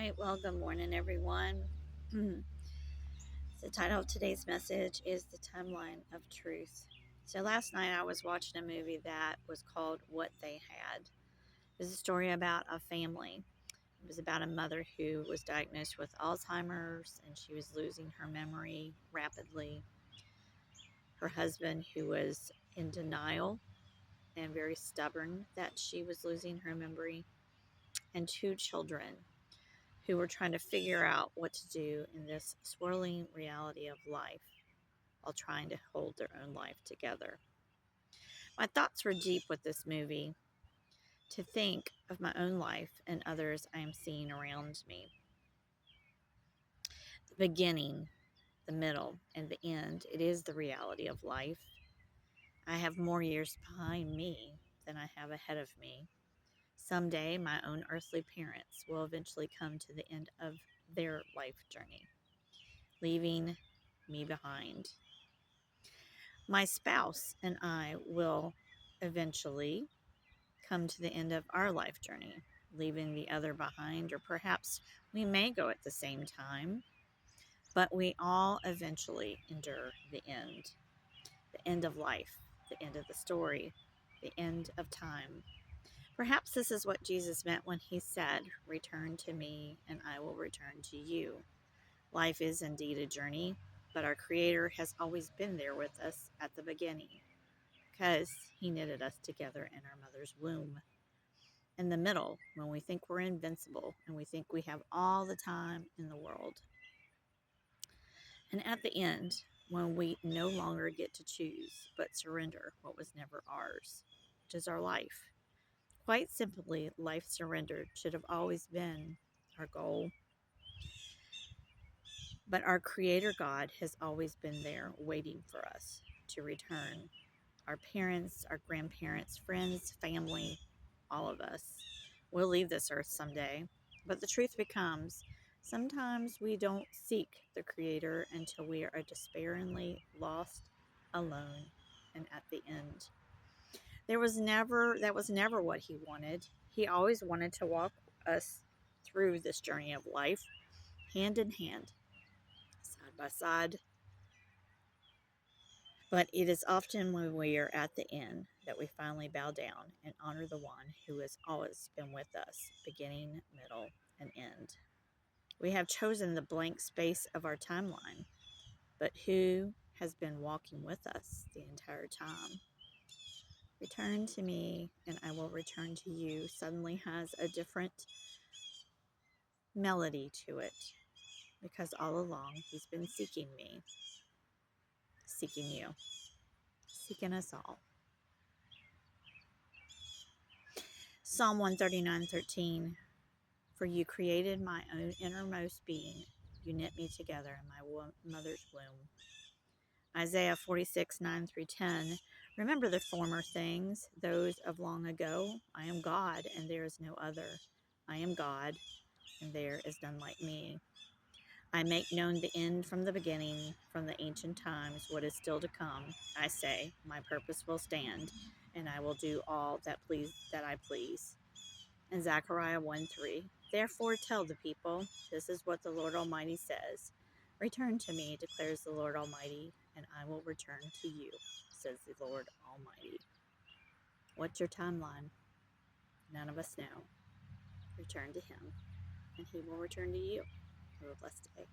right, well, good morning, everyone. The title of today's message is The Timeline of Truth. So, last night I was watching a movie that was called What They Had. It was a story about a family. It was about a mother who was diagnosed with Alzheimer's and she was losing her memory rapidly. Her husband, who was in denial and very stubborn that she was losing her memory, and two children who were trying to figure out what to do in this swirling reality of life while trying to hold their own life together. My thoughts were deep with this movie to think of my own life and others I am seeing around me. The beginning, the middle, and the end, it is the reality of life. I have more years behind me than I have ahead of me. Someday, my own earthly parents will eventually come to the end of their life journey, leaving me behind. My spouse and I will eventually come to the end of our life journey, leaving the other behind, or perhaps we may go at the same time, but we all eventually endure the end of life, the end of the story, the end of time. Perhaps this is what Jesus meant when he said, "Return to me, and I will return to you." Life is indeed a journey, but our Creator has always been there with us at the beginning because He knitted us together in our mother's womb. In the middle, when we think we're invincible and we think we have all the time in the world. And at the end, when we no longer get to choose but surrender what was never ours, which is our life. Quite simply, life surrendered should have always been our goal. But our Creator God has always been there waiting for us to return. Our parents, our grandparents, friends, family, all of us will leave this earth someday. But the truth becomes, sometimes we don't seek the Creator until we are despairingly lost, alone, and at the end. That was never what He wanted. He always wanted to walk us through this journey of life, hand in hand, side by side. But it is often when we are at the end that we finally bow down and honor the one who has always been with us, beginning, middle, and end. We have chosen the blank space of our timeline, but who has been walking with us the entire time? Return to me, and I will return to you suddenly has a different melody to it, because all along He's been seeking me, seeking you, seeking us all. Psalm 139:13. For you created my own innermost being. You knit me together in my mother's womb. Isaiah 46:9-10. Remember the former things, those of long ago. I am God, and there is no other. I am God, and there is none like me. I make known the end from the beginning, from the ancient times, what is still to come. I say, my purpose will stand, and I will do all that I please. And Zechariah 1:3. Therefore tell the people, this is what the Lord Almighty says. Return to me, declares the Lord Almighty, and I will return to you, says the Lord Almighty. What's your timeline? None of us know. Return to Him, and He will return to you. Have a blessed day.